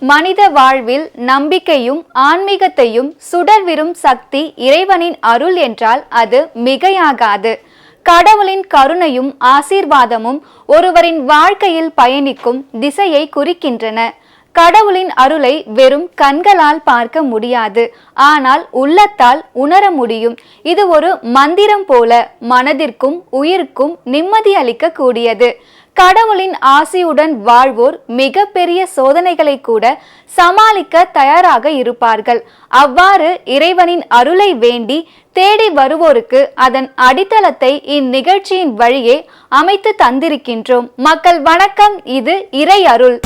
மனித வாழ்வில் நம்பிக்கையும் ஆன்மீகத்தையும் சுடர்விரும் சக்தி இறைவனின் அருள் என்றால் அது மிகையாகாது. கடவுளின் கருணையும் ஆசீர்வாதமும் ஒருவரின் வாழ்க்கையில் பயணிக்கும் திசையை குறிக்கின்றன. கடவுளின் அருளை வெறும் கண்களால் பார்க்க முடியாது, ஆனால் உள்ளத்தால் உணர முடியும். இது ஒரு மந்திரம் போல மனதிற்கும் உயிருக்கும் நிம்மதி அளிக்க கூடியது. கடவுளின் ஆசியுடன் வாழ்வோர் மிக பெரிய சோதனைகளை கூட சமாளிக்க தயாராக இருப்பார்கள். அவ்வாறு இறைவனின் அருளை வேண்டி தேடி வருவோருக்கு அதன் அடித்தளத்தை இந்நிகழ்ச்சியின் வழியே அமைத்து தந்திருக்கின்றோம். மக்கள் வணக்கம், இது இறை அருள்.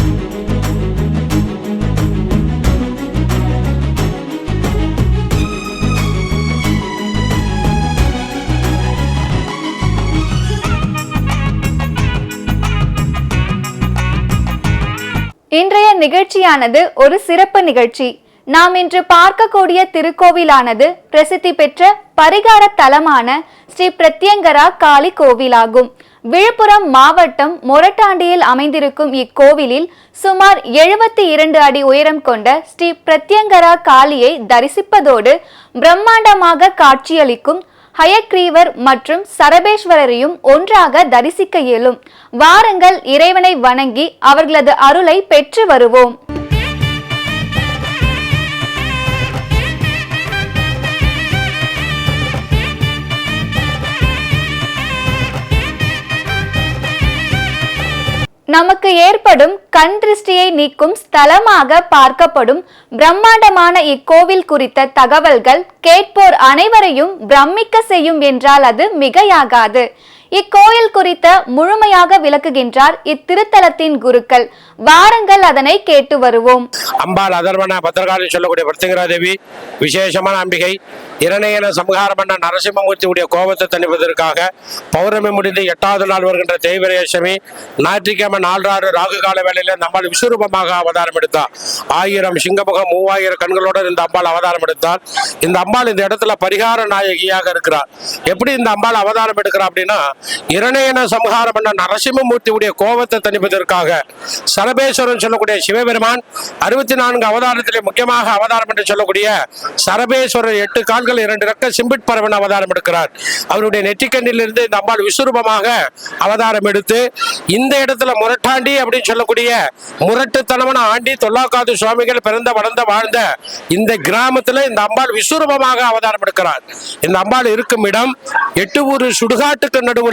இன்றைய நிகழ்ச்சியானது ஒரு சிறப்பு நிகழ்ச்சி. நாம் இன்று பார்க்கக்கூடிய திருக்கோவிலானது பிரசித்தி பெற்ற பரிகார தலமான ஸ்ரீ பிரத்யங்கரா காளி கோவிலாகும். விழுப்புரம் மாவட்டம் மொரட்டாண்டியில் அமைந்திருக்கும் இக்கோவிலில் சுமார் 72 அடி உயரம் கொண்ட ஸ்ரீ பிரத்யங்கரா காளியை தரிசிப்பதோடு பிரம்மாண்டமாக காட்சியளிக்கும் ஹயக்ரீவர் மற்றும் சரபேஸ்வரரையும் ஒன்றாக தரிசிக்க இயலும். வாருங்கள், இறைவனை வணங்கி அவர்களது அருளை பெற்று வருவோம். நமக்கு ஏற்படும் கண் திருஷ்டியை நீக்கும் ஸ்தலமாக பார்க்கப்படும் பிரம்மாண்டமான இக்கோவில் குறித்த தகவல்கள் கேட்போர் அனைவரையும் பிரமிக்க செய்யும் என்றால் அது மிகையாகாது. இக்கோயில் குறித்த முழுமையாக விளக்குகின்றார் இத்திருத்தலத்தின் குருக்கள். வாருங்கள், அதனை கேட்டு வருவோம். அம்பாள் அதர்வன பத்திரகாளி சொல்லக்கூடிய பிரத்யங்கரா தேவி விசேஷமான அம்பிகை. இரணையன சம்ஹாரம் பண்ண நரசிம்மமூர்த்தியுடைய கோபத்தை தணிப்பதற்காக பௌர்ணமி முடிந்து 8வது நாள் வருகின்ற தேய்பிரேசமி ஞாயிற்றுக்கிழமை 4 ராகு கால வேளையில இந்த அம்பாள் விஸ்வரூபமாக அவதாரம் எடுத்தார். 1000 சிங்கமுகம் 3000 கண்களோடு இந்த அம்பாள் அவதாரம் எடுத்தார். இந்த அம்பாள் இந்த இடத்துல பரிகார நாயகியாக இருக்கிறார். எப்படி இந்த அம்பாள் அவதாரம் எடுக்கிறார் அப்படின்னா, இரணையன சம்ஹாரம் பண்ண நரசிம்மமூர்த்தியுடைய கோபத்தை தணிப்பதற்காக சரபேஸ்வரன் சொல்லக்கூடிய சிவபெருமான் 64 அவதாரத்திலே முக்கியமாக அவதாரம் என்று சொல்லக்கூடிய சரபேஸ்வரர் 8 கால்கள் 2 ரெக்க சிம்பிட் பரவன் அவதாரம் எடுக்கிறார். அவருடைய நெற்றிக்கண்ணிலிருந்து இந்த அம்பாள் விஸ்வரூபமாக அவதாரம் எடுத்து இந்த இடத்துல முரட்டாண்டி அப்படின்னு சொல்லக்கூடிய முரட்டுத்தனமான ஆண்டி தொல்லாக்காது சுவாமிகள் பிறந்த வளர்ந்த வாழ்ந்த இந்த கிராமத்துல இந்த அம்பாள் விஸ்வரூபமாக அவதாரம் எடுக்கிறார். இந்த அம்பாள் இருக்கும் இடம் 8 ஊர் சுடுகாட்டுக்கு நடுவுல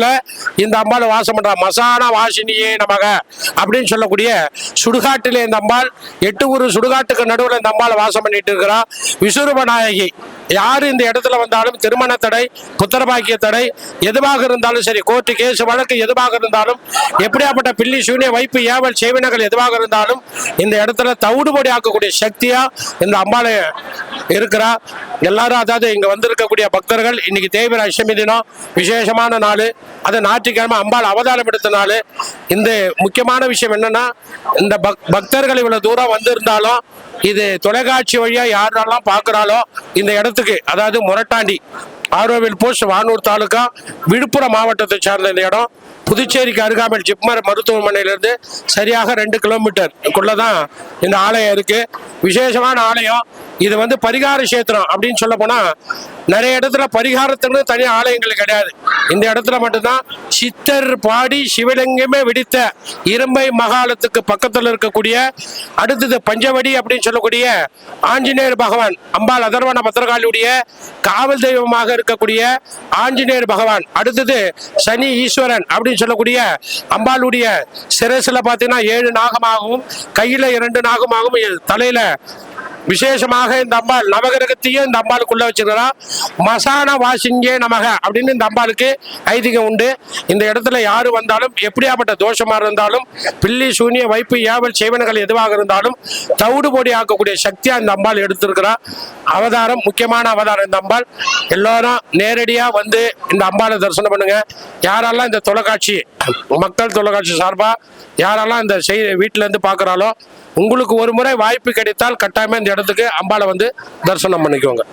இந்த அம்பாள் வாசம் பண்றார். மசான வாசினியே நமக அப்படின்னு சொல்லக்கூடிய சுடுகாட்டிலே இந்த அம்பாள் 8 ஊர் சுடுகாட்டுக்கு நடுவுல இந்த அம்பாள் வாசம் பண்ணிட்டு இருக்கிறார். விஸ்வரூப நாயகி. யாரு இந்த இடத்துல வந்தாலும் திருமண தடை, புத்திரபாக்கிய தடை எதுவாக இருந்தாலும் சரி, கோர்ட்டு கேஸ் வழக்கு எதுவாக இருந்தாலும், எப்படியாப்பட்ட பில்லி சூனிய வைப்பு ஏவல் செய்வினங்கள் எதுவாக இருந்தாலும் இந்த இடத்துல தவிடுபடி ஆக்கக்கூடிய சக்தியா இந்த அம்பாள் இருக்கிறா. எல்லாரும், அதாவது இங்க வந்திருக்கக்கூடிய பக்தர்கள், இன்னைக்கு தேய்பிரை அஷ்டமி தினம், விசேஷமான நாள், அது ஞாயிற்றுக்கிழமை அம்பாள் அவதாரம் எடுத்த நாள். இந்த முக்கியமான விஷயம் என்னன்னா, இந்த பக்தர்கள் இவ்வளவு தூரம் வந்திருந்தாலும் இது தொலைக்காட்சி வழியா யாரெல்லாம் பார்க்கிறாலோ இந்த இடத்துக்கு, அதாவது முரட்டாண்டி ஆரோவில் போஸ்ட் வானூர் தாலுகா விழுப்புரம் மாவட்டத்தை சார்ந்த இந்த இடம், புதுச்சேரிக்கு அருகாமையில் ஜிப்மர் மருத்துவமனையிலிருந்து சரியாக 2 கிலோமீட்டருக்குள்ளதான் இந்த ஆலயம் இருக்கு. விசேஷமான ஆலயம் இது. பரிகார கஷேத்திரம் அப்படின்னு சொல்ல போனா நிறைய இடத்துல பரிகாரத்துக்கு தனி ஆலயங்கள் கிடையாது. இந்த இடத்துல மட்டும்தான் சித்தர் பாடி சிவலிங்கமே வெடித்த இரும்பை மகாலத்துக்கு பக்கத்தில் இருக்கக்கூடிய, அடுத்தது பஞ்சவடி அப்படின்னு சொல்லக்கூடிய ஆஞ்சநேயர் பகவான், அம்பாள் அதர்வன பத்திரகாளியுடைய காவல் தெய்வமாக இருக்கக்கூடிய ஆஞ்சநேயர் பகவான், அடுத்தது சனி ஈஸ்வரன் அப்படின்னு சொல்லக்கூடிய அம்பாளுடைய சிரசுல பார்த்தீங்கன்னா 7 நாகமாகவும் கையில 2 நாகமாகவும் தலையில விசேஷமாக இந்த அம்பாள் நவகிரகத்தையும் இந்த அம்பாளுக்குள்ள வச்சிருக்கிறா. மசான வாசிங்கே நமக அப்படின்னு இந்த அம்பாளுக்கு ஐதீகம் உண்டு. இந்த இடத்துல யாரு வந்தாலும், எப்படியாப்பட்ட தோஷமா இருந்தாலும், பில்லி சூனிய வைப்பு ஏவல் செய்வனங்கள் எதுவாக இருந்தாலும் தவிடுபொடி ஆக்கக்கூடிய சக்தியா இந்த அம்பாள் எடுத்திருக்கிறா. அவதாரம், முக்கியமான அவதாரம் இந்த அம்பாள். எல்லாரும் நேரடியா வந்து இந்த அம்பாளை தரிசனம் பண்ணுங்க. யாரெல்லாம் இந்த தொலைக்காட்சி, மக்கள் தொலைக்காட்சி சார்பா யாரெல்லாம் இந்த வீட்டுல இருந்து பாக்குறாலோ, உங்களுக்கு ஒரு முறை வாய்ப்பு கிடைத்தால் கட்டாயமா இந்த இடத்துக்கு அம்பாளை தரிசனம் பண்ணிக்கோங்க.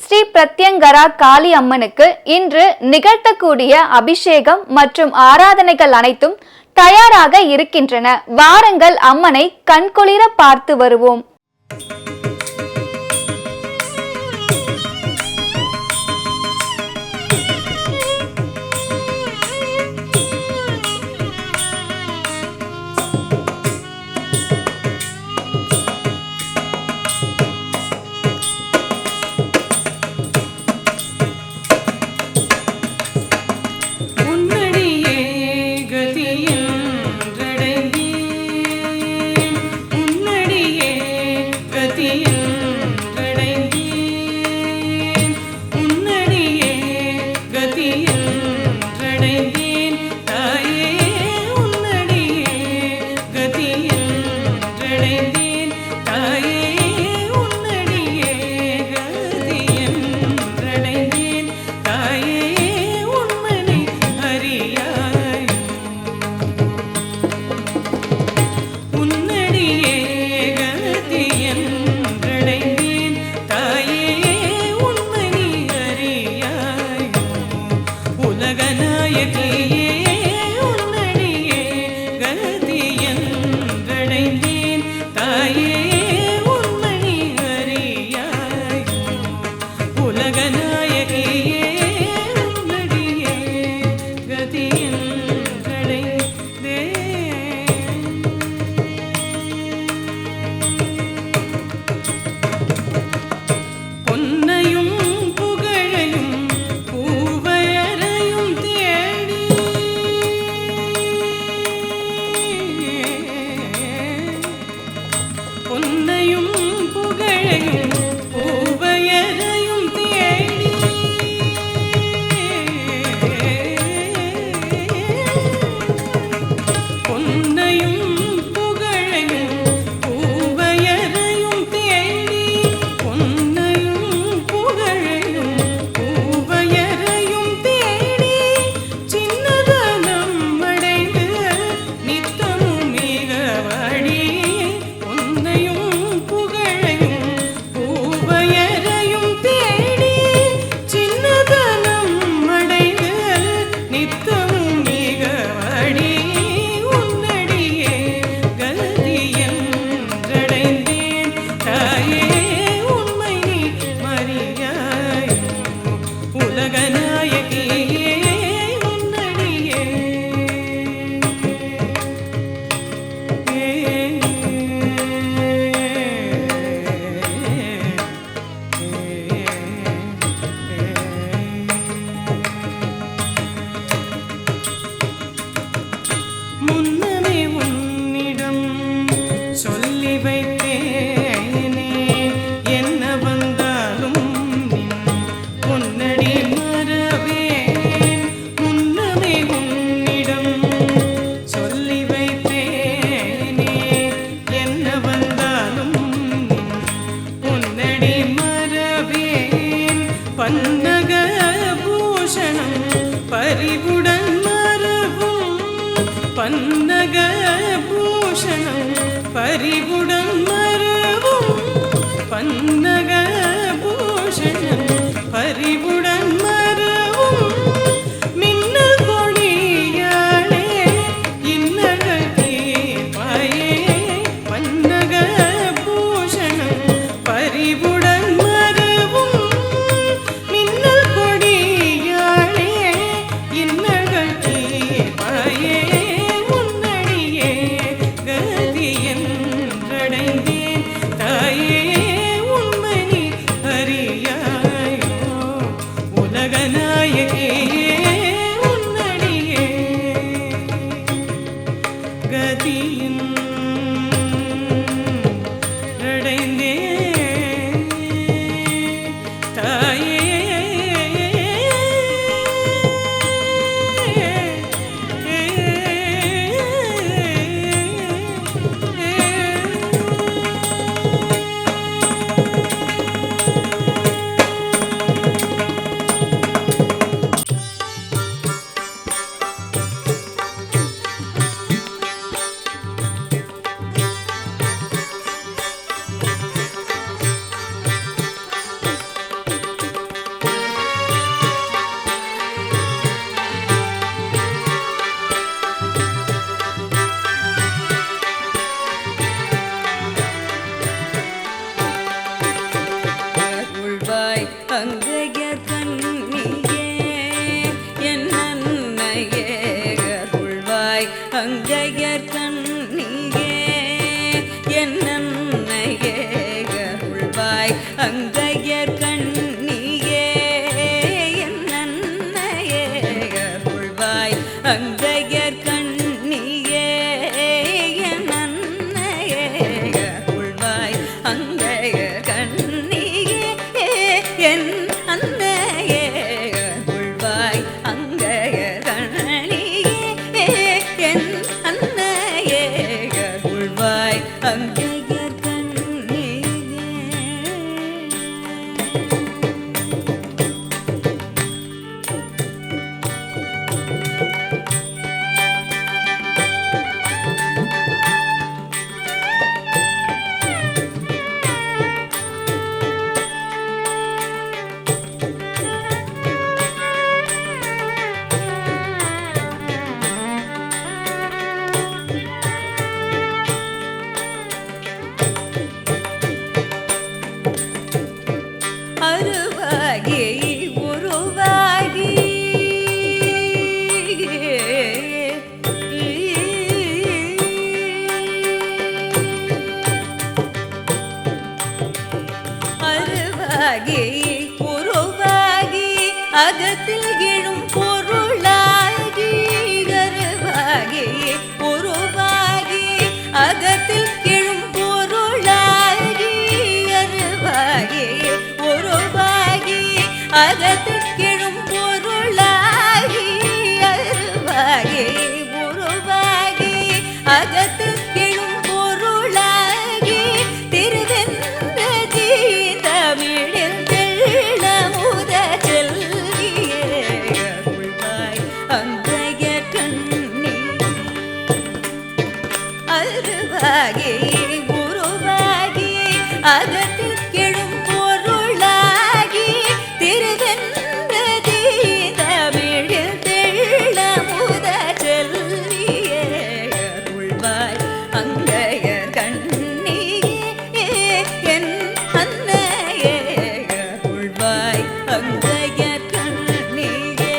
ஸ்ரீ பிரத்யங்கரா காளி அம்மனுக்கு இன்று நிகழ்த்தக்கூடிய அபிஷேகம் மற்றும் ஆராதனைகள் அனைத்தும் தயாராக இருக்கின்றன. வாருங்கள் அம்மனை கண்குளிர பார்த்து வருவோம். அருவாகி உருவாகி அகத்தில் எழும் பொருளாகி அருவாகி உருவாகி அகத்தில் எழும் பொருளாகி அருவாகி உருவாகி அகத்தில் எழும் பொருளாகி அருவாகி உருவாகி அகத்தில் எழும் பொருளாகி திருவென்ற தமிழில் தெள்ளமுத செல்கியே அருள்வாய் அந்தய கண்ணி அருவாகி உருவாகி அகத்தில் எழும் பொருளாகி திருவென்ற தமிழில் தெள்ளமுத செல்கியே அருள்வாய் அந்தய கண்ணியே என் அன்னையே அருள்வாய் அந்தய கண்ணியே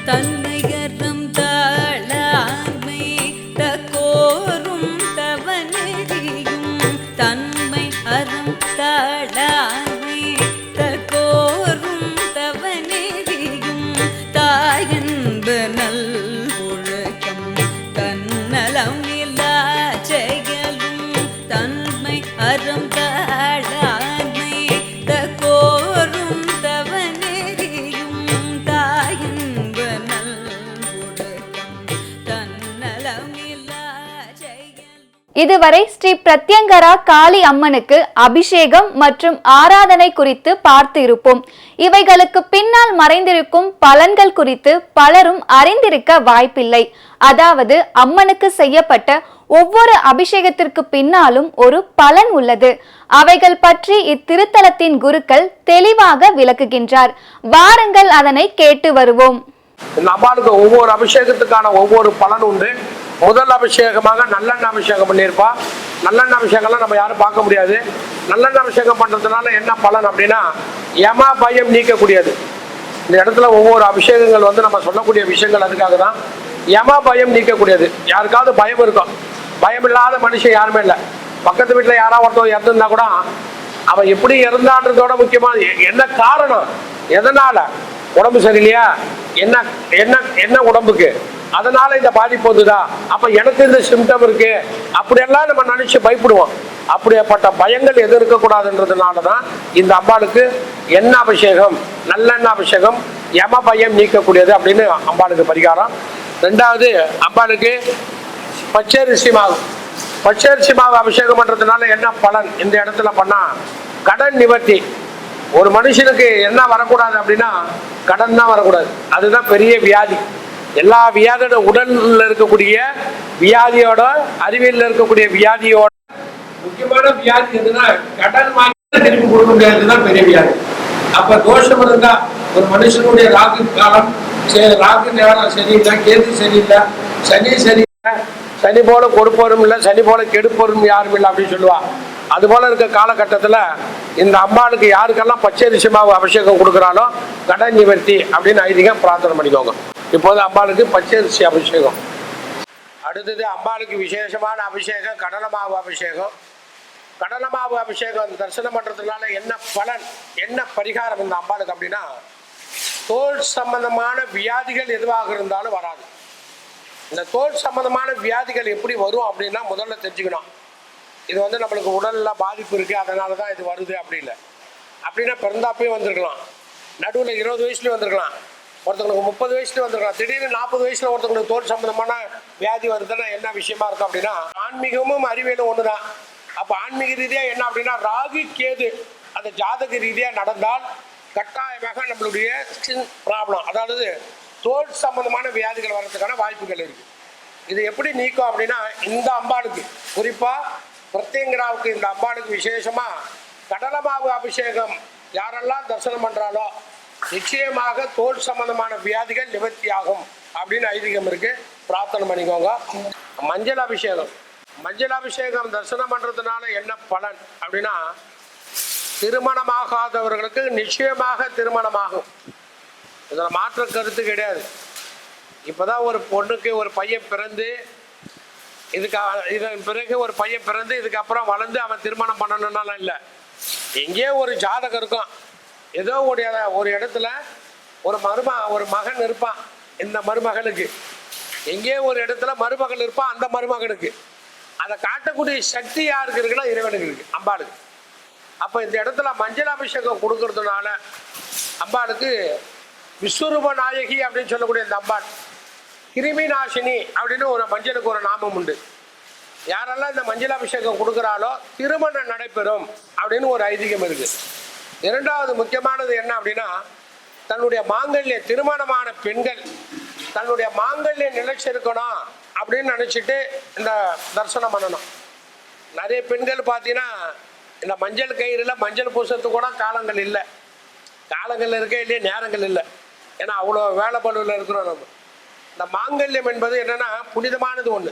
தன்மையறம் தாளாமை தகோரும் தவனெறியும் தன்மை அறம் தாளாமை தகோரும் தவனெறியும் தாயன்பு நல் ஒழுக்கம் தன்னலம் இல்லா செயலும் தன்மை அறம் தாளாமை தகோரும் தவனெறியும் தாயன்பு நல் ஒழுக்கம் தன்னலம் இல்லா செயலும். இதுவரை ஸ்ரீ பிரத்யங்கரா காளி அம்மனுக்கு அபிஷேகம் மற்றும் ஆராதனை குறித்து பார்த்து இருப்போம். இவைகளுக்கு பின்னால் மறைந்திருக்கும் பலன்கள் குறித்து பலரும் அறிந்திருக்க வாய்ப்பில்லை. அதாவது அம்மனுக்கு செய்யப்பட்ட ஒவ்வொரு அபிஷேகத்திற்கு பின்னாலும் ஒரு பலன் உள்ளது. அவைகள் பற்றி இத்திருத்தலத்தின் குருக்கள் தெளிவாக விளக்குகின்றார். வாருங்கள் அதனை கேட்டு வருவோம். இந்த அம்பாளுக்கு ஒவ்வொரு அபிஷேகத்துக்கான ஒவ்வொரு பலன் உண்டு. முதல் அபிஷேகமாக நல்லெண்ணெய் அபிஷேகம் பண்ணியிருப்பா. நல்லெண்ணெய் அபிஷேகம்லாம் நம்ம யாரும் பார்க்க முடியாது. நல்லெண்ணெய் அபிஷேகம் பண்ணுறதுனால என்ன பலன் அப்படின்னா யம பயம் நீக்கக்கூடியது. இந்த இடத்துல ஒவ்வொரு அபிஷேகங்கள் வந்து நம்ம சொல்லக்கூடிய விஷயங்கள் அதுக்காக தான். யம பயம் நீக்கக்கூடியது. யாருக்காவது பயம் இருக்கும், பயம் இல்லாத மனுஷன் யாருமே இல்லை. பக்கத்து வீட்டில் யாராவது ஒருத்தர் இறந்துருந்தா கூட அவன் எப்படி இறந்தான்றதோட முக்கியமான என்ன காரணம், எதனால உடம்பு சரியில்லையா, என்ன என்ன என்ன உடம்புக்கு அதனால இந்த பாதிப்பு வந்துதா, அப்ப எனக்கு இந்த சிம்டம் இருக்கு அப்படியெல்லாம் நம்ம நினைச்சு பயப்படுவோம். அப்படியேப்பட்ட பயங்கள் எது இருக்கக்கூடாதுன்றதுனால தான் இந்த அம்பாளுக்கு எண்ணெய் அபிஷேகம், நல்லெண்ணெய் அபிஷேகம் யம பயம் நீக்கக்கூடியது அப்படின்னு அம்பாளுக்கு பரிகாரம். ரெண்டாவது அம்பாளுக்கு பச்சரிசி மாவு, பச்சரிசி மாவு அபிஷேகம் பண்றதுனால என்ன பலன் இந்த இடத்துல பண்ணா கடன் நிவர்த்தி. ஒரு மனுஷனுக்கு என்ன வரக்கூடாது அப்படின்னா கடன் தான் வரக்கூடாது. அதுதான் பெரிய வியாதி. எல்லா வியாதியோட உடல்ல இருக்கக்கூடிய வியாதியோட அறிவியல்ல இருக்கக்கூடிய வியாதியோட முக்கியமான வியாதி எதுனா கடன் வாங்கி திருப்பி கொடுக்க முடியாதுதான் பெரிய வியாதி. அப்ப தோஷம் இருந்தா ஒரு மனுஷனுடைய ராகு காலம், ராகு நேரம் சரியில்லை, கேது சரியில்லை, சனி சரியில்லை, சனி போல கொடுப்பவரும் இல்லை, சனி போல கெடுப்பவரும் யாரும் இல்லை அப்படின்னு சொல்லுவா. அது போல இருக்க காலகட்டத்தில் இந்த அம்பாளுக்கு யாருக்கெல்லாம் பச்சரிசி மாவு அபிஷேகம் கொடுக்குறாலோ கடன் நிவர்த்தி அப்படின்னு ஐதீகம் பிரார்த்தனை பண்ணிக்கோங்க. இப்போது அம்பாளுக்கு பச்சரிசி அபிஷேகம். அடுத்தது அம்பாளுக்கு விசேஷமான அபிஷேகம் கடலை மாவு அபிஷேகம். கடலை மாவு அபிஷேகம் தரிசனம் பண்ணுறதுனால என்ன பலன், என்ன பரிகாரம் இந்த அம்பாளுக்கு அப்படின்னா தோல் சம்பந்தமான வியாதிகள் எதுவாக இருந்தாலும் வராது. இந்த தோல் சம்பந்தமான வியாதிகள் எப்படி வரும் அப்படின்னா முதல்ல தெரிஞ்சுக்கணும். இது வந்து நம்மளுக்கு உடல்ல பாதிப்பு இருக்குது அதனால தான் இது வருது அப்படி இல்லை. அப்படின்னா பிறந்தாப்பையும் வந்திருக்கலாம், நடுவில் 20 வயசுலேயும் வந்திருக்கலாம், ஒருத்தவங்களுக்கு 30 வயசுலேயும் வந்திருக்கலாம், திடீர்னு 40 வயசில் ஒருத்தவங்களுக்கு தோல் சம்பந்தமான வியாதி வருதுன்னா என்ன விஷயமா இருக்கும் அப்படின்னா ஆன்மீகமும் அறிவியலும் ஒன்று தான். அப்போ ஆன்மீக ரீதியாக என்ன அப்படின்னா ராகு கேது அந்த ஜாதக ரீதியாக நடந்தால் கட்டாயமாக நம்மளுடைய ஸ்கின் ப்ராப்ளம், அதாவது தோல் சம்பந்தமான வியாதிகள் வர்றதுக்கான வாய்ப்புகள் இருக்குது. இது எப்படி நீக்கும் அப்படின்னா இந்த அம்பாளுக்கு குறிப்பாக பிரத்யங்கராவுக்கு இந்த அம்பாளுக்கு விசேஷமாக கடலமாவு அபிஷேகம் யாரெல்லாம் தரிசனம் பண்றாலோ நிச்சயமாக தோல் சம்பந்தமான வியாதிகள் நிவர்த்தியாகும் அப்படின்னு ஐதீகம் இருக்கு. பிரார்த்தனை பண்ணிக்கோங்க. மஞ்சள் அபிஷேகம், மஞ்சள் அபிஷேகம் தரிசனம் பண்றதுனால என்ன பலன் அப்படின்னா, திருமணமாகாதவர்களுக்கு நிச்சயமாக திருமணமாகும். இதுல மாற்ற கருத்து கிடையாது. இப்பதான் ஒரு பொண்ணுக்கு ஒரு பையன் பிறந்து இதன் பிறகு ஒரு பையன் பிறந்து இதுக்கப்புறம் வளர்ந்து அவன் திருமணம் பண்ணணும்னாலும் இல்லை. எங்கேயோ ஒரு ஜாதகம் இருக்கும், ஏதோ ஒரு இடத்துல ஒரு மகன் இருப்பான். இந்த மருமகனுக்கு எங்கேயோ ஒரு இடத்துல மருமகள் இருப்பான். அந்த மருமகனுக்கு அதை காட்டக்கூடிய சக்தி யாருக்கு இருக்குன்னா இறைவனுக்கு இருக்கு, அம்பாளுக்கு. அப்போ இந்த இடத்துல மஞ்சள் அபிஷேகம் கொடுக்கறதுனால அம்பாளுக்கு விஸ்வரூப நாயகி அப்படின்னு சொல்லக்கூடிய இந்த அம்பாள் கிருமி நாசினி அப்படின்னு ஒரு மஞ்சளுக்கு ஒரு நாமம் உண்டு. யாரெல்லாம் இந்த மஞ்சள் அபிஷேகம் கொடுக்குறாலோ திருமணம் நடைபெறும் அப்படின்னு ஒரு ஐதீகம் இருக்கு. இரண்டாவது முக்கியமானது என்ன அப்படின்னா, தன்னுடைய மாங்கல்ய திருமணமான பெண்கள் தன்னுடைய மாங்கல்யம் நிலைச்சிருக்கணும் அப்படின்னு நினச்சிட்டு இந்த தரிசனம் பண்ணணும். நிறைய பெண்கள் பார்த்தீங்கன்னா இந்த மஞ்சள் கயிறில் மஞ்சள் பூசத்துக்கு கூட காலங்கள் இல்லை. காலங்கள் இருக்க இல்லையே, நேரங்கள் இல்லை. ஏன்னா அவ்வளோ வேலை பழுவில் இருக்கிறோம் நம்ம. இந்த மாங்கல்யம் என்பது என்னன்னா புனிதமானது ஒன்று.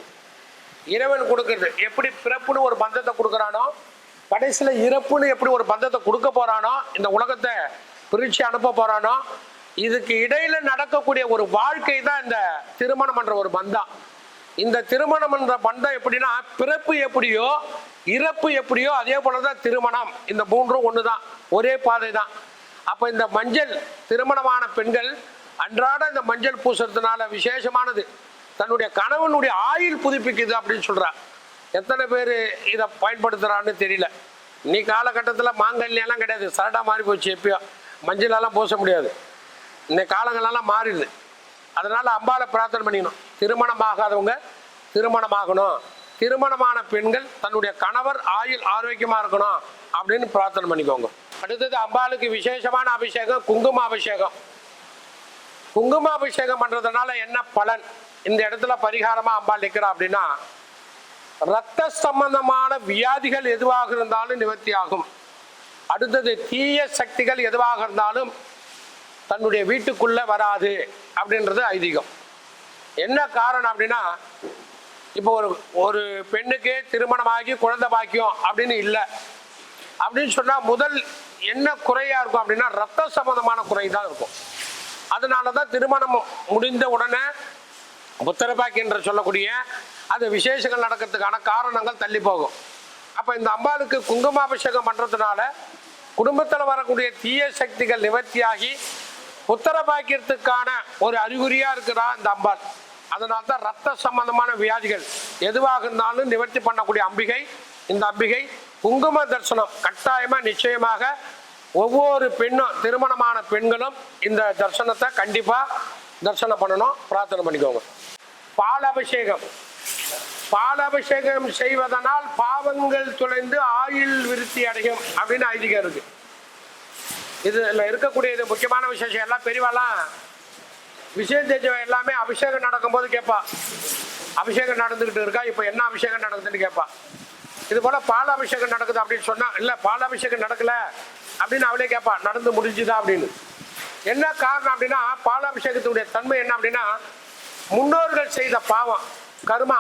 இறைவன் கொடுக்கறது எப்படி பிறப்புன்னு ஒரு பந்தத்தை கொடுக்குறானோ, கடைசியில் இறப்புன்னு எப்படி ஒரு பந்தத்தை கொடுக்க போறானோ, இந்த உலகத்தை பிரித்து அனுப்ப போறானோ, இதுக்கு இடையில நடக்கக்கூடிய ஒரு வாழ்க்கை தான் இந்த திருமணம் என்ற ஒரு பந்தம். இந்த திருமணம் என்ற பந்தம் எப்படின்னா, பிறப்பு எப்படியோ இறப்பு எப்படியோ அதே போலதான் திருமணம். இந்த மூன்றும் ஒன்று தான், ஒரே பாதை தான். அப்போ இந்த மஞ்சள் திருமணமான பெண்கள் அன்றாட இந்த மஞ்சள் பூசுறதுனால விசேஷமானது. தன்னுடைய கணவனுடைய ஆயுள் புதுப்பிக்குது அப்படின்னு சொல்றா. எத்தனை பேர் இதை பயன்படுத்துறான்னு தெரியல. நீ காலகட்டத்தில் மாங்கல்யெல்லாம் கிடையாது, சரடா மாறி போச்சு. எப்பயோ மஞ்சளெல்லாம் பூச முடியாது. இந்த காலங்களெல்லாம் மாறிடுது. அதனால அம்பாளை பிரார்த்தனை பண்ணிக்கணும். திருமணமாகாதவங்க திருமணமாகணும், திருமணமான பெண்கள் தன்னுடைய கணவர் ஆயுள் ஆரோக்கியமா இருக்கணும் அப்படின்னு பிரார்த்தனை பண்ணிக்கோங்க. அடுத்தது அம்பாளுக்கு விசேஷமான அபிஷேகம் குங்கும அபிஷேகம். குங்கும அபிஷேகம் பண்றதுனால என்ன பலன்? இந்த இடத்துல பரிகாரமா அம்பாள் நிற்கிறா அப்படின்னா, இரத்த சம்பந்தமான வியாதிகள் எதுவாக இருந்தாலும் நிவர்த்தி ஆகும். அடுத்தது தீய சக்திகள் எதுவாக இருந்தாலும் தன்னுடைய வீட்டுக்குள்ள வராது அப்படின்றது ஐதீகம். என்ன காரணம் அப்படின்னா, இப்போ ஒரு பெண்ணுக்கு திருமணமாகி குழந்தை பாக்கியம் அப்படின்னு இல்லை அப்படின்னு சொன்னா முதல் என்ன குறையா இருக்கும் அப்படின்னா ரத்த சம்பந்தமான குறை தான் இருக்கும். அதனாலதான் திருமணம் முடிந்த உடனே புத்திரபாக்கி என்று சொல்லக்கூடிய அந்த விசேஷங்கள் நடக்கிறதுக்கான காரணங்கள் தள்ளி போகும். அப்ப இந்த அம்பாளுக்கு குங்குமாபிஷேகம் பண்றதுனால குடும்பத்தில் வரக்கூடிய தீய சக்திகள் நிவர்த்தியாகி புத்திரபாக்கியத்துக்கான ஒரு அறிகுறியா இருக்கிறா இந்த அம்பாள். அதனால தான் ரத்த சம்பந்தமான வியாதிகள் எதுவாக இருந்தாலும் நிவர்த்தி பண்ணக்கூடிய அம்பிகை இந்த அம்பிகை. குங்கும தரிசனம் கட்டாயமா நிச்சயமாக ஒவ்வொரு பெண்ணும் திருமணமான பெண்களும் இந்த தரிசனத்தை கண்டிப்பா தரிசனம் பண்ணணும், பிரார்த்தனை பண்ணிக்கோங்க. பால் அபிஷேகம், பால் அபிஷேகம் செய்வதனால் பாவங்கள் தொலைந்து ஆயுள் விருத்தி அடையும் அப்படின்னு ஐதீகம் இருக்கு. இதுல இருக்கக்கூடிய இது முக்கியமான விசேஷம். எல்லாம் பெரியவாலாம் விஷயம் தெரிஞ்சவ எல்லாமே அபிஷேகம் நடக்கும்போது கேட்பா, அபிஷேகம் நடந்துகிட்டு இருக்கா, இப்போ என்ன அபிஷேகம் நடக்குதுன்னு கேட்பா. இது போல பால் அபிஷேகம் நடக்குது அப்படின்னு சொன்னா, இல்ல பால் அபிஷேகம் நடக்கல அப்படின்னு அவளே கேட்பா, நடந்து முடிஞ்சுதா அப்படின்னு. என்ன காரணம் அப்படின்னா, பால் அபிஷேகத்துடைய தன்மை என்ன அப்படின்னா, முன்னோர்கள் செய்த பாவம் கர்மா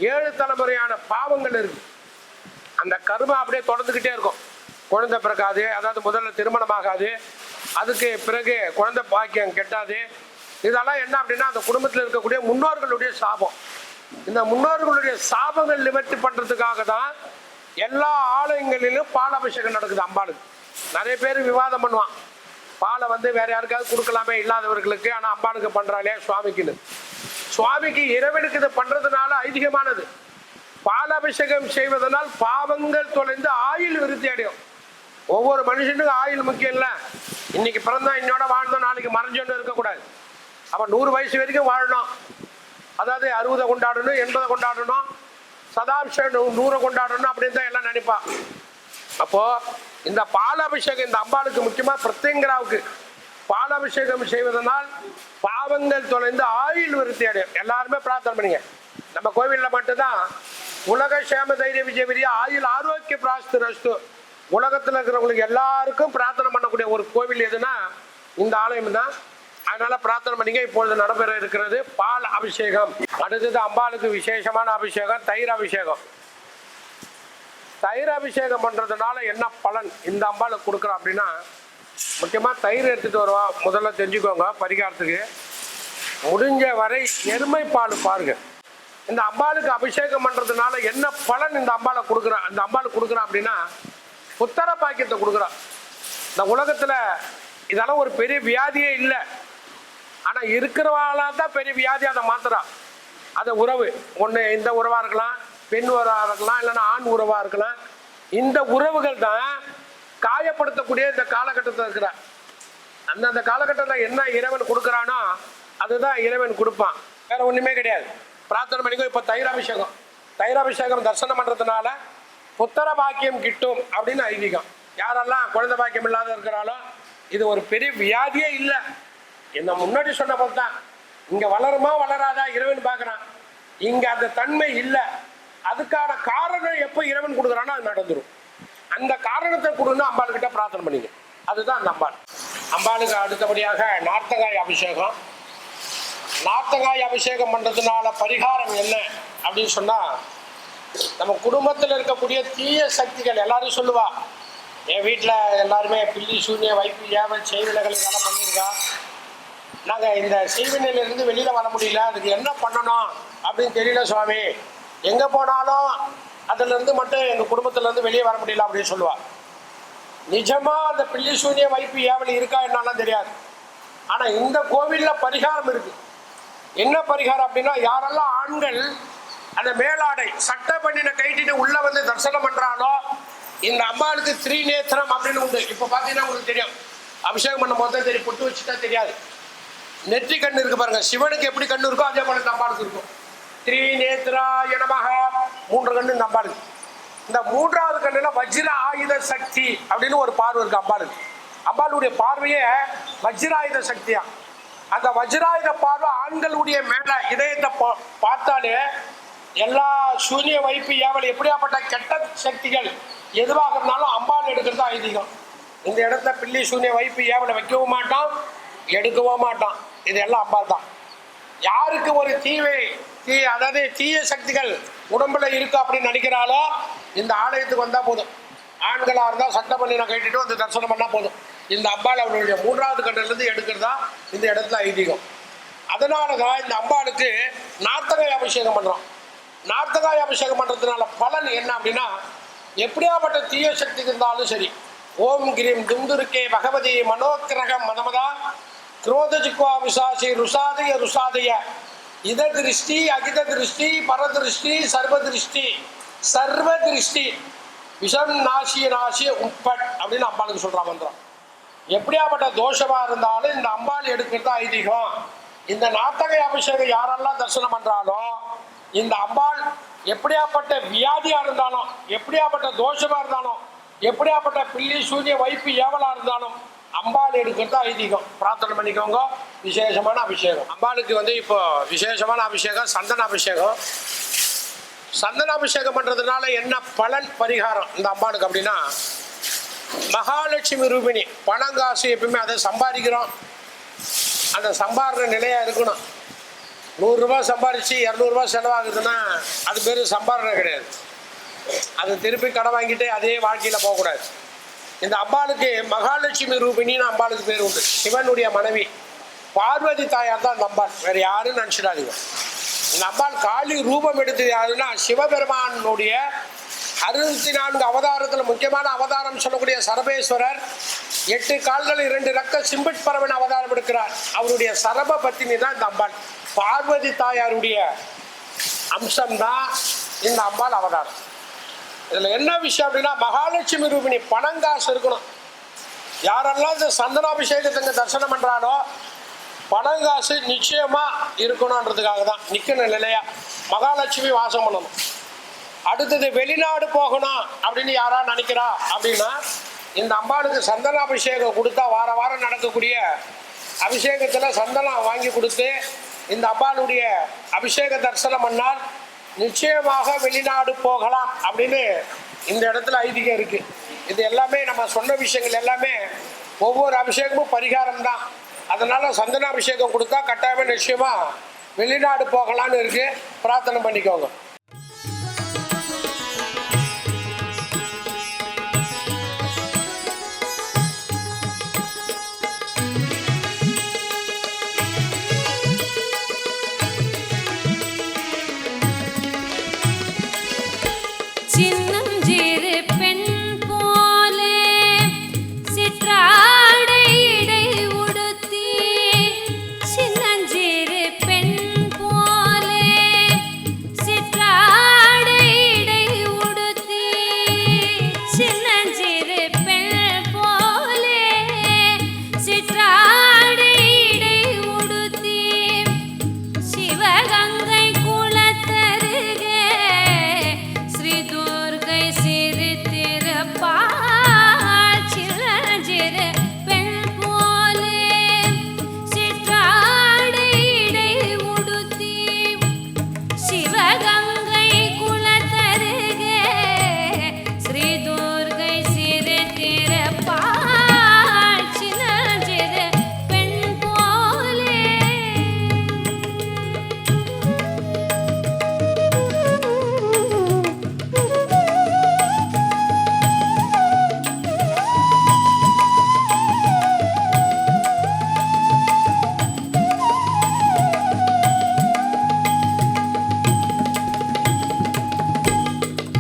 7 தலைமுறையான பாவங்கள் இருக்கு. அந்த கர்மா அப்படியே தொடர்ந்துகிட்டே இருக்கும். குழந்தை பிறக்காது, அதாவது முதல்ல திருமணம் ஆகாது, அதுக்கு பிறகு குழந்தை பாக்கியம் கெட்டாது. இதெல்லாம் என்ன அப்படின்னா அந்த குடும்பத்தில் இருக்கக்கூடிய முன்னோர்களுடைய சாபம். இந்த முன்னோர்களுடைய சாபங்கள் நிவர்த்தி பண்றதுக்காக தான் எல்லா ஆலயங்களிலும் பால் அபிஷேகம் நடக்குது அம்பாளுக்கு. நிறைய பேர் விவாதம் பண்ணுவான், பாலை வேற யாருக்காவது கொடுக்கலாமே இல்லாதவர்களுக்கு, ஆனா அம்பாளுக்கு பண்றாளே சுவாமிக்குன்னு. சுவாமிக்கு இறைவனுக்கு இதை பண்றதுனால ஐதீகமானது. பால் அபிஷேகம் செய்வதனால் பாவங்கள் தொலைந்து ஆயுள் விருத்தி அடையும். ஒவ்வொரு மனுஷனுக்கும் ஆயுள் முக்கியம் இல்லை. இன்னைக்கு பிறந்தா இன்னோட வாழ்ந்தோம், நாளைக்கு மறைஞ்சோன்னு இருக்கக்கூடாது. அவன் 100 வயசு வரைக்கும் வாழணும். அதாவது 60 கொண்டாடணும், 80 கொண்டாடணும், சதாம்சம் 100 கொண்டாடணும் அப்படின்னு தான் எல்லாம் நினைப்பான். அப்போ இந்த பால் அபிஷேகம் இந்த அம்பாளுக்கு முக்கியமா பிரத்யங்கராவுக்கு பால் அபிஷேகம் செய்வதனால் பாவங்கள் தொலைந்து ஆயுள் விருத்தி அடையும். எல்லாருமே பிரார்த்தனை பண்ணுங்க. நம்ம கோவிலில் மட்டும்தான் உலக சேம தைரிய விஜய விரிய ஆயுள் ஆரோக்கிய பிராஸ்து ரஸ்து உலகத்தில் இருக்கிறவங்களுக்கு எல்லாருக்கும் பிரார்த்தனை பண்ணக்கூடிய ஒரு கோவில் எதுனா இந்த ஆலயம் தான். அதனால பிரார்த்தனை பண்ணிங்க. இப்பொழுது நடைபெற இருக்கிறது பால் அபிஷேகம். அடுத்தது அம்பாளுக்கு விசேஷமான அபிஷேகம் தயிர் அபிஷேகம். தயிர் அபிஷேகம் பண்றதுனால என்ன பலன் இந்த அம்பாளுக்கு கொடுக்குறோம் அப்படின்னா, முக்கியமாக தயிர் எடுத்துட்டு வருவோம். முதல்ல தெரிஞ்சுக்கோங்க, பரிகாரத்துக்கு முடிஞ்ச வரை எருமை பால் பாருங்க. இந்த அம்பாளுக்கு அபிஷேகம் பண்றதுனால என்ன பலன் இந்த அம்பாளை கொடுக்குறான், இந்த அம்பாளுக்கு கொடுக்குறான் அப்படின்னா புத்தர பாக்கியத்தை கொடுக்குறான். இந்த உலகத்துல இதெல்லாம் ஒரு பெரிய வியாதியே இல்லை. ஆனா இருக்கிறவாளா தான் பெரிய வியாதி அதை மாத்துறான். அது உறவு ஒண்ணு, இந்த உறவா இருக்கலாம், பெண் உறவா இருக்கலாம், இல்லைன்னா ஆண் உறவா இருக்கலாம். இந்த உறவுகள் தான் காயப்படுத்தக்கூடிய இந்த காலகட்டத்தில் இருக்கிற அந்த காலகட்டத்தில் என்ன இறைவன் கொடுக்குறானோ அதுதான் இறைவன் கொடுப்பான். வேற ஒண்ணுமே கிடையாது. பிரார்த்தனை பண்ணிக்கோ. இப்போ தைராபிஷேகம், தைராபிஷேகம் தரிசனம் பண்றதுனால புத்தர பாக்கியம் கிட்டும் அப்படின்னு ஐதீகம். யாரெல்லாம் குழந்தை பாக்கியம் இல்லாத இருக்கிறாலோ இது ஒரு பெரிய வியாதியே இல்லை. என்ன முன்னாடி சொன்ன போது தான் இங்க வளருமா வளராதா இறைவன் பார்க்குறான். இங்க அந்த தன்மை இல்லை. அதுக்கான காரணம் எப்போ இறைவன் கொடுக்குறானோ அது நடந்துடும். அந்த காரணத்தை கொடுன்னு அம்பாளுக்கிட்ட பிரார்த்தனை பண்ணிங்க. அதுதான் அந்த அம்பாள். அம்பாளுக்கு அடுத்தபடியாக நார்த்தங்காய் அபிஷேகம். நார்த்தங்காய் அபிஷேகம் பண்றதுனால பரிகாரம் என்ன அப்படின்னு சொன்னா, நம்ம குடும்பத்தில் இருக்கக்கூடிய தீய சக்திகள் எல்லாரும் சொல்லுவா, என் வீட்டில் எல்லாருமே பில்லி சூன்ய வைப்பு ஏவல் செய்வினைகள் இதெல்லாம் பண்ணியிருக்கா, நாங்கள் இந்த செய்வினையிலிருந்து வெளியில் வர முடியல, அதுக்கு என்ன பண்ணணும் அப்படின்னு தெரியல சுவாமி, எங்கே போனாலும் அதுலேருந்து மட்டும் எங்கள் குடும்பத்திலேருந்து வெளியே வர முடியல அப்படின்னு சொல்லுவா. நிஜமாக அந்த பில்லி சூன்ய வைப்பு ஏவல் இருக்கா என்னன்னா தெரியாது. ஆனால் இந்த கோவிலில் பரிகாரம் இருக்கு. என்ன பரிகாரம் அப்படின்னா, யாரெல்லாம் ஆண்கள் அந்த மேலாடை சட்டை பண்ணின கைட்டிட்டு உள்ள வந்து தரிசனம் பண்றாலோ இந்த அம்பாளுக்கு திரிநேத்திரம் அப்படின்னு உண்டு. இப்போ பார்த்தீங்கன்னா உங்களுக்கு தெரியும், அபிஷேகம் பண்ணும் போது தான் தெரியும், புட்டு வச்சுட்டா தெரியாது. நெற்றி கண்ணு இருக்கு பாருங்க, சிவனுக்கு எப்படி கண்ணு இருக்கோ அதே போல இந்த அம்பாளுக்கு இருக்கும். திரிநேத்ராய நமஹ, 3 கண்ணு இந்த அம்பாளுக்கு. இந்த 3வது கண்ணுல வஜ்ர ஆயுத சக்தி அப்படின்னு ஒரு பார்வை இருக்கு அம்பாளுக்கு. அம்பாளுடைய பார்வையே வஜ்ராயுத சக்தியா. அந்த வஜ்ராயுத பார்வை ஆண்களுடைய மேல இதயத்தை பார்த்தாலே எல்லா சூரிய வைப்பு ஏவல் எப்படியாப்பட்ட கெட்ட சக்திகள் எதுவாக இருந்தாலும் அம்பாள் எடுக்கிறது ஐதீகம். இந்த இடத்துல பில்லி சூரிய வைப்பு ஏவலை வைக்கவும் மாட்டான், எடுக்கவும் மாட்டான். இது எல்லாம் அம்பாள் தான். யாருக்கு ஒரு அதாவது தீய சக்திகள் உடம்புல இருக்கு அப்படின்னு நினைக்கிறாலோ இந்த ஆலயத்துக்கு வந்தா போதும். ஆண்களா இருந்தா சட்டை பண்ணி நான் கேட்டுட்டு வந்து தரிசனம் பண்ணா போதும். இந்த அம்பாள் அவருடைய 3வது கண்ணிலிருந்து எடுக்கிறதா இந்த இடத்துல ஐதீகம். அதனாலதான் இந்த அம்பாளுக்கு நார்த்தங்காய் அபிஷேகம் பண்றோம். நார்த்தங்காய் அபிஷேகம் பண்றதுனால பலன் என்ன அப்படின்னா, எப்படியாப்பட்ட தீய சக்தி இருந்தாலும் சரி, ஓம் கிரீம் துந்துருக்கே பகவதி மனோக்கிரகம் மதமதா குரோதஜிக்வா விசாசி ருசாதய ருசாதய இத திருஷ்டி அகித திருஷ்டி பரதிருஷ்டி சர்வ திருஷ்டி விஷம் நாசிய உட்பட் அப்படின்னு அம்பாளுக்கு சொல்ற மந்திரம். எப்படியாப்பட்ட தோஷமா இருந்தாலும் இந்த அம்பாள் எடுக்கிறது ஐதீகம். இந்த நார்த்தங்காய் அபிஷேகம் யாரெல்லாம் தரிசனம் பண்றாலோ இந்த அம்பாள் எப்படியாப்பட்ட வியாதியா இருந்தாலும், எப்படியாப்பட்ட தோஷமா இருந்தாலும், எப்படியாப்பட்ட பில்லி சூரிய வைப்பு ஏவலா இருந்தாலும் அம்பாள் எடுக்கிறது ஐதீகம். பிரார்த்தனை பண்ணிக்கோங்க. விசேஷமான அபிஷேகம் அம்பாளுக்கு இப்போ விசேஷமான அபிஷேகம் சந்தன அபிஷேகம். சந்தன அபிஷேகம் பண்றதுனால என்ன பலன் பரிகாரம் இந்த அம்பாளுக்கு அப்படின்னா, மகாலட்சுமி ரூபிணி. பணம் காசு எப்பவுமே அதை சம்பாதிக்கிறோம், அந்த சம்பாடுற நிலையா இருக்கணும். 100 ரூபாய் சம்பாரிச்சு 200 ரூபாய் செலவாகுதுன்னா அது பேர் சம்பாதனை கிடையாது. அதை திருப்பி கடை வாங்கிட்டு அதே வாழ்க்கையில போகக்கூடாது. இந்த அம்பாளுக்கு மகாலட்சுமி ரூபிணின்னு அம்பாளுக்கு பேர் உண்டு. சிவனுடைய மனைவி பார்வதி தாயார் தான் இந்த அம்பாள், வேற யாரும் நினைச்சிடாதீங்க. இந்த அம்பாள் காளி ரூபம் எடுத்து யாருன்னா சிவபெருமானுடைய 64 அவதாரத்தில் முக்கியமான அவதாரம் சொல்லக்கூடிய சரபேஸ்வரர் 8 கால்கள் 2 ரெக்க சிம்பிட் பறவன் அவதாரம் எடுக்கிறார். அவருடைய சரப பத்தினி தான் இந்த அம்பாள். பார்வதி தாயாருடைய அம்சம்தான் இந்த அம்பாள் அவதாரம். இதுல என்ன விஷயம் அப்படின்னா, மகாலட்சுமி ரூபிணி பணங்காசு இருக்கணும். யாரெல்லாம் இந்த சந்தனாபிஷேகத்துக்கு தரிசனம் பண்றாலோ பணங்காசு நிச்சயமா இருக்கணும்ன்றதுக்காக தான் நிக்கணும் நிலையா மகாலட்சுமி வாசம் பண்ணணும். அடுத்தது வெளிநாடு போகணும் அப்படின்னு யாரா நினைக்கிறா அப்படின்னா, இந்த அம்பாளுக்கு சந்தனாபிஷேகம் கொடுத்தா வாரம் நடக்கக்கூடிய அபிஷேகத்தில் சந்தனம் வாங்கி கொடுத்து இந்த அம்பாளுடைய அபிஷேக தரிசனம் பண்ணால் நிச்சயமாக வெளிநாடு போகலாம் அப்படின்னு இந்த இடத்துல ஐதீகம் இருக்கு. இது எல்லாமே நம்ம சொன்ன விஷயங்கள் எல்லாமே ஒவ்வொரு அபிஷேகமும் பரிகாரம் தான். அதனால சந்தனாபிஷேகம் கொடுத்தா கட்டாயமா நிச்சயமா வெளிநாடு போகலான்னு இருக்கு. பிரார்த்தனை பண்ணிக்கோங்க. சின்னஞ்சிறு பெண் போலே சிற்றாடை இடை உடுத்தி, சின்னஞ்சிறு பெண் போலே சிற்றாடை இடை உடுத்தி, சின்னஞ்சிறு பெண் போலே சிற்றாடை இடை உடுத்தி, சிவகங்கை குளத்தருகே ஸ்ரீ துர்க்கை சிரித்திருப்பாள். சின்னஞ்சிறு பெண் போலே சிற்றாடை இடை உடுத்தி, சிவகங்கை குளத்தருகே ஸ்ரீ துர்க்கை சிரித்திருப்பாள். சின்னஞ்சிறு பெண் போலே.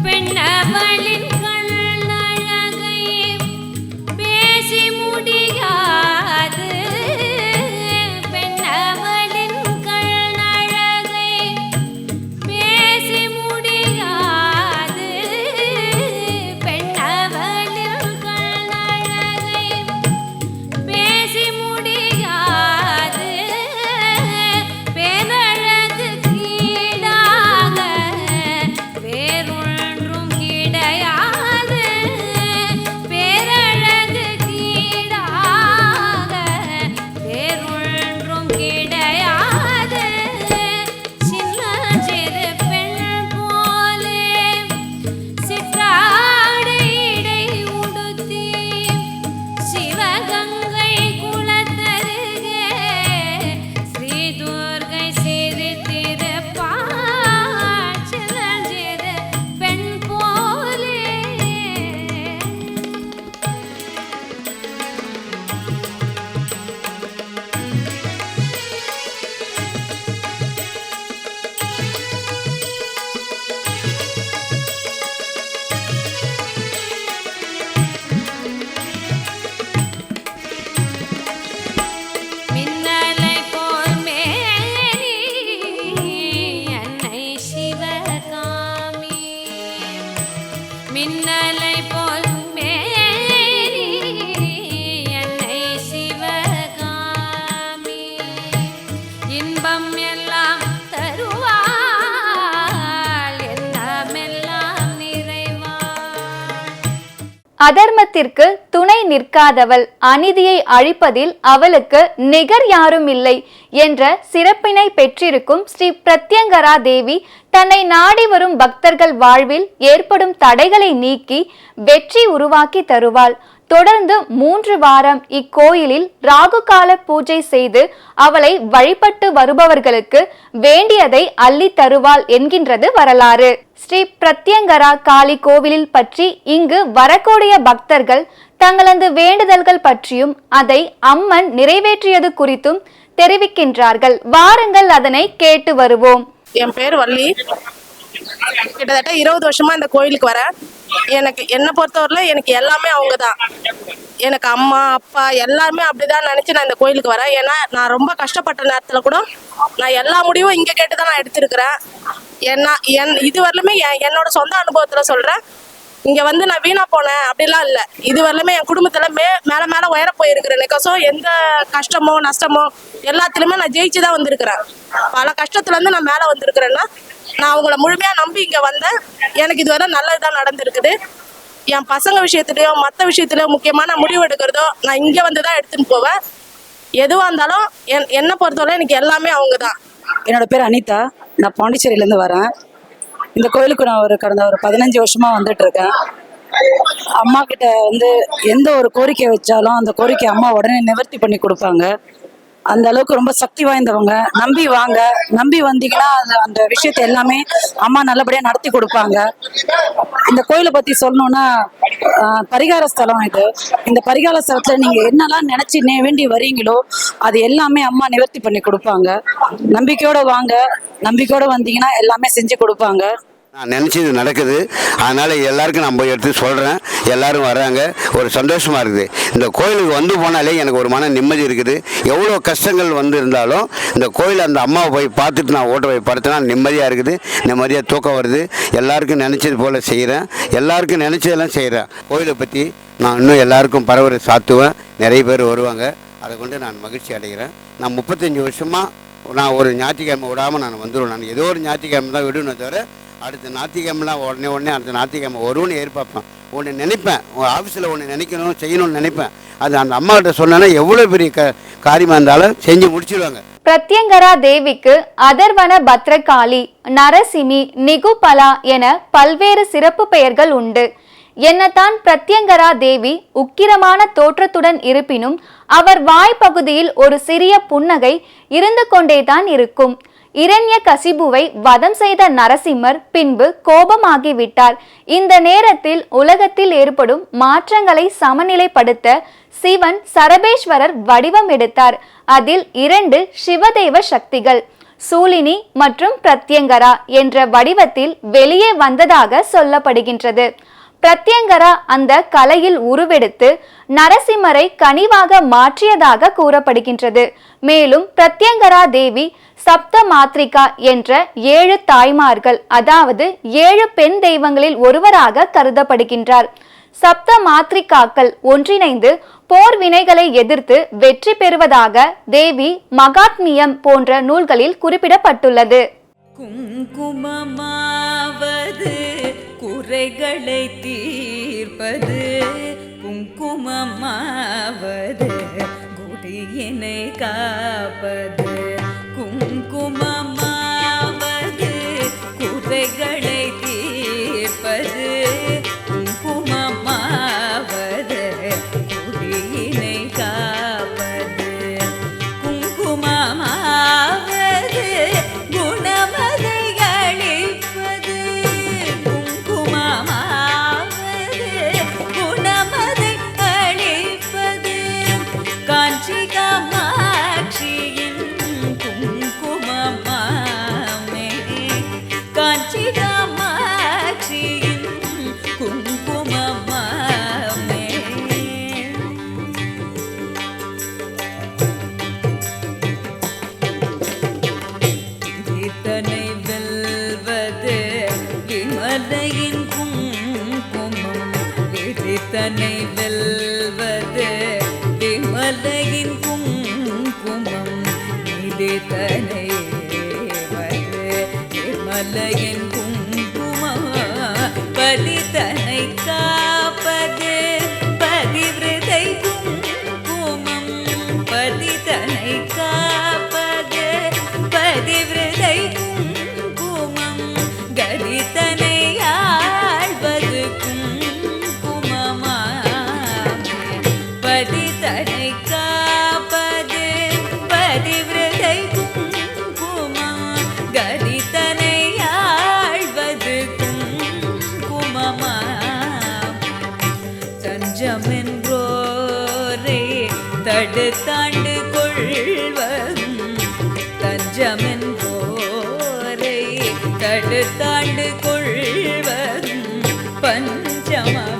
பெண்ணவளின் கண்ணழகை பேசி முடியாது, பெண்ணவளின் கண்ணழகை பேசி முடியாது, பெண்ணவளின் கண்ணழகை பேசி முடியாது, பேரழகு கீழாக வேறொன்றும் கிடையாது, பேரழகு கீழாக வேறொன்றும் கிடையாது. சின்னஞ்சிறு பெண் போலே சிற்றாடை இடை உடுத்தி, சிவகங்கை குளத்தருகே ஸ்ரீ துர்க்கை சிரித்திருப்பாள். சின்னஞ்சிறு பெண் போலே. மின்னலை போல் மேனி அன்னை சிவகாமி, மின்னலை போல் மேனி அன்னை சிவகாமி, இன்பம் எல்லாம் தருவாள், எல்லாமெல்லாம் நிறைவாள். அதர்மத்திற்கு துணை நிற்காதவள், அநீதியை அழிப்பதில் அவளுக்கு நிகர் யாரும் இல்லை என்ற சிறப்பினை பெற்றிருக்கும் ஸ்ரீ பிரத்யங்கரா தேவி தன்னை நாடி வரும் பக்தர்கள் வாழ்வில் ஏற்படும் தடைகளை நீக்கி வெற்றி உருவாக்கி தருவாள். தொடர்ந்து 3 வாரம் இக்கோயிலில் ராகுகால பூஜை செய்து அவளை வழிபட்டு வருபவர்களுக்கு வேண்டியதை அள்ளி தருவாள் என்கின்றது வரலாறு. ஸ்ரீ பிரத்யங்கரா காளி கோவிலில் பற்றி இங்கு வரக்கூடிய பக்தர்கள் தங்களது வேண்டுதல்கள் பற்றியும் அதை அம்மன் நிறைவேற்றியது குறித்தும் தெரிவிக்கின்றார்கள். வாருங்கள் அதனை கேட்டு வருவோம். என் பேர் வள்ளி. கிட்டத்தட்ட 20 வருஷமா இந்த கோயிலுக்கு வரேன். எனக்கு என்னை பொறுத்தவரையில எனக்கு எல்லாமே அவங்க தான். எனக்கு அம்மா அப்பா எல்லாருமே அப்படிதான் நினைச்சு நான் இந்த கோயிலுக்கு வரேன். ஏன்னா நான் ரொம்ப கஷ்டப்பட்ட நேரத்துல கூட நான் எல்லா முடிவும் இங்க கேட்டுதான் நான் எடுத்திருக்கிறேன். இது வரலுமே என்னோட சொந்த அனுபவத்துல சொல்றேன். இங்க வந்து நான் வீணா போனேன் அப்படிலாம் இல்லை. இது வரலுமே என் குடும்பத்துல மேல மேல உயர போயிருக்கிறேன். எந்த கஷ்டமோ நஷ்டமோ எல்லாத்துலயுமே நான் ஜெயிச்சுதான் வந்திருக்கிறேன். பல கஷ்டத்துல இருந்து நான் மேல வந்திருக்கிறேன்னா நான் அவங்கள முழுமையா நம்பி இங்க வந்தேன். எனக்கு இதுவரை நல்லதுதான் நடந்திருக்குது. என் பசங்க விஷயத்துலயோ மற்ற விஷயத்துலயோ முக்கியமான முடிவு எடுக்கிறதோ நான் இங்க வந்துதான் எடுத்துன்னு போவேன். எதுவா இருந்தாலும் என்னை பொறுத்தவரை எனக்கு எல்லாமே அவங்க தான். என்னோட பேர் அனிதா. நான் பாண்டிச்சேரியிலேருந்து வரேன். இந்த கோயிலுக்கு நான் கடந்த ஒரு 15 வருஷமாக வந்துட்டு இருக்கேன். அம்மா கிட்ட எந்த ஒரு கோரிக்கை வச்சாலும் அந்த கோரிக்கை அம்மா உடனே நிவர்த்தி பண்ணி கொடுப்பாங்க. அந்த அளவுக்கு ரொம்ப சக்தி வாய்ந்தவங்க. நம்பி வாங்க, நம்பி வந்தீங்கன்னா அந்த விஷயத்தை எல்லாமே அம்மா நல்லபடியா நடத்தி கொடுப்பாங்க. இந்த கோயிலை பத்தி சொல்லணும்னா பரிகார ஸ்தலம் இது. இந்த பரிகார ஸ்தலத்துல நீங்க என்னெல்லாம் நினைச்சு வேண்டி வரீங்களோ அது எல்லாமே அம்மா நிவர்த்தி பண்ணி கொடுப்பாங்க. நம்பிக்கையோட வாங்க, நம்பிக்கையோட வந்தீங்கன்னா எல்லாமே செஞ்சு கொடுப்பாங்க. நான் நினச்சது நடக்குது. அதனால் எல்லாருக்கும் நான் போய் எடுத்து சொல்கிறேன். எல்லோரும் வர்றாங்க, ஒரு சந்தோஷமாக இருக்குது. இந்த கோயிலுக்கு வந்து போனாலே எனக்கு ஒரு மன நிம்மதி இருக்குது. எவ்வளோ கஷ்டங்கள் இருந்தாலும் இந்த கோயில் அந்த அம்மாவை போய் பார்த்துட்டு நான் ஓட்ட போய் படுத்தினா நிம்மதியாக இருக்குது, நிம்மதியாக தூக்கம் வருது. எல்லாருக்கும் நினச்சது போல் செய்கிறேன், எல்லாருக்கும் நினச்சதெல்லாம் செய்கிறேன். கோயிலை பற்றி நான் இன்னும் எல்லாருக்கும் பரவரை சாத்துவேன். நிறைய பேர் வருவாங்க, அதை கொண்டு நான் மகிழ்ச்சி அடைகிறேன். நான் 35 வருஷமாக நான் ஒரு ஞாயிற்றுக்கிழமை விடாமல் நான் வந்துடுவேன். நான் ஏதோ ஒரு ஞாயிற்றுக்கிழமை தான் விடுவேன் தவிர அடுத்த ஞாயிற்றுக்கிழமெலாம் உடனே அடுத்த ஞாயிற்றுக்கிழமை வரும்னு எதிர்பார்ப்பேன். ஒன்று நினைப்பேன், உங்கள் ஆஃபீஸில் ஒன்று நினைக்கணும், செய்யணும்னு நினைப்பேன். அது அந்த அம்மாக்கிட்ட சொன்னேன்னா எவ்வளோ பெரிய காரியமாக இருந்தாலும் செஞ்சு முடிச்சிடுவாங்க. பிரத்யங்கரா தேவிக்கு அதர்வன பத்ரகாளி, நரசிம்மி, நிகுபலா என பல்வேறு சிறப்பு பெயர்கள் உண்டு. என்னதான் பிரத்யங்கரா தேவி உக்கிரமான தோற்றத்துடன் இருப்பினும் அவர் வாய்ப்பகுதியில் ஒரு சிறிய புன்னகை இருந்து கொண்டேதான் இருக்கும். இரண்ய கசிபுவை வதம் செய்த நரசிம்மர் பின்பு கோபமாகிவிட்டார். இந்த நேரத்தில் உலகத்தில் ஏற்படும் மாற்றங்களை சமநிலைப்படுத்த சிவன் சரபேஸ்வரர் வடிவம் எடுத்தார். அதில் 2 சிவதேவ சக்திகள் சூலினி மற்றும் பிரத்யங்கரா என்ற வடிவத்தில் வெளியே வந்ததாக சொல்லப்படுகின்றது. பிரத்யங்கரா அந்த கலையில் உருவெடுத்து நரசிம்மரை கனிவாக மாற்றியதாக கூறப்படுகின்றது. மேலும் பிரத்யங்கரா தேவி சப்த மாத்ரிகா என்ற 7 தாய்மார்கள், அதாவது 7 பெண் தெய்வங்களில் ஒருவராக கருதப்படுகின்றார். சப்த மாத்ரிகாக்கள் ஒன்றிணைந்து போர் வினைகளை எதிர்த்து வெற்றி பெறுவதாக தேவி மகாத்மியம் போன்ற நூல்களில் குறிப்பிடப்பட்டுள்ளது. குங்குமமாவது குறைகளை தீர்ப்பது, குங்குமமாவது குடியினை காப்பது, குங்குமமாவது குறைகளை தீர்ப்பது, குங்குமமாவது குடியினை காப்பது, குங்குமமாவது குணமதை அளிப்பது, குங்குமமாவது குணமதை அளிப்பது, காஞ்சி காமாட்சியின் குங்குமமாமே, காஞ்சி காமாட்சியின் குங்குமமாமே. இதனை வெல்வது விமலையின் குங்குமம், இதனை வெல்வது விமலையின் குங்குமம், இதனை விமலையின் குங்குமம், பதிதனை காப்பது பதிவிரதை குங்குமம், பதிதனை காப்பது பதிவிரதை குங்குமம், கதிதனை ஆழ்வது குங்குமமாமே, பதிதனை காப்பது பதிவிரதை குங்குமம், கதிதனை ஆழ்வது குங்குமமாம். தஞ்சமென்றோரை தடுத்தாண்டு கொள்வதும், தஞ்சமென்றோரை தடுத்தாண்டு கொள்வதும், பஞ்சமபாதகம்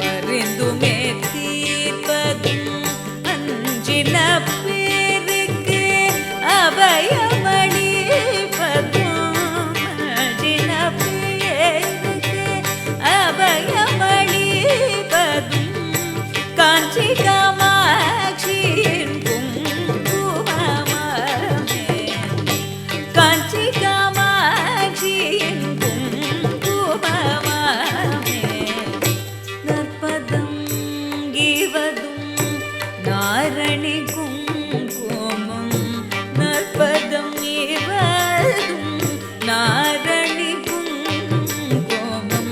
பரிந்துமே தீர்ப்பதும், அஞ்சின பேருக்கு அபயமளிப்பதும், அஞ்சின பேருக்கு அபயமளிப்பதும், காஞ்சி காமாட்சியின் குங்குமமாமே, காஞ்சி காமாட்சியின் குங்குமமாமே. நற்பதம் ஈவதும் நாரணி குங்குமம், நற்பதம் ஈவதும் நாரணி குங்குமம்,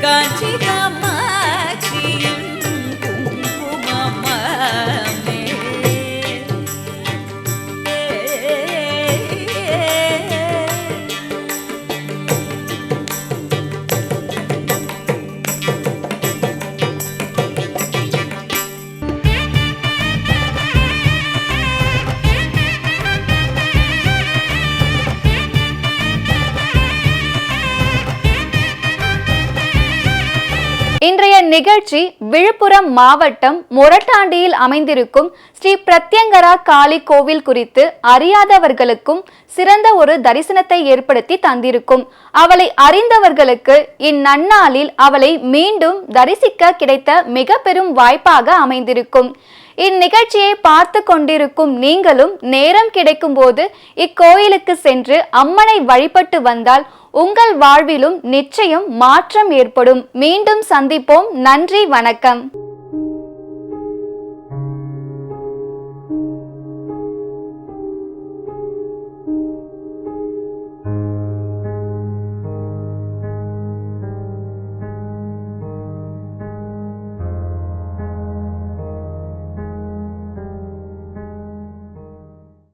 காஞ்சி காமாட்சியின் குங்குமமாமே. இன்றைய நிகழ்ச்சி விழுப்புரம் மாவட்டம் மொரட்டாண்டியில் அமைந்திருக்கும் ஸ்ரீ பிரத்யங்கரா காளி கோவில் குறித்து அறியாதவர்களுக்கும் சிறந்த ஒரு தரிசனத்தை ஏற்படுத்தி தந்திருக்கும். அவளை அறிந்தவர்களுக்கு இந்நன்னாளில் அவளை மீண்டும் தரிசிக்க கிடைத்த மிக பெரும் வாய்ப்பாக அமைந்திருக்கும். இந்நிகழ்ச்சியை பார்த்து கொண்டிருக்கும் நீங்களும் நேரம் கிடைக்கும் போது இக்கோயிலுக்கு சென்று அம்மனை வழிபட்டு வந்தால் உங்கள் வாழ்விலும் நிச்சயம் மாற்றம் ஏற்படும். மீண்டும் சந்திப்போம். நன்றி, வணக்கம்.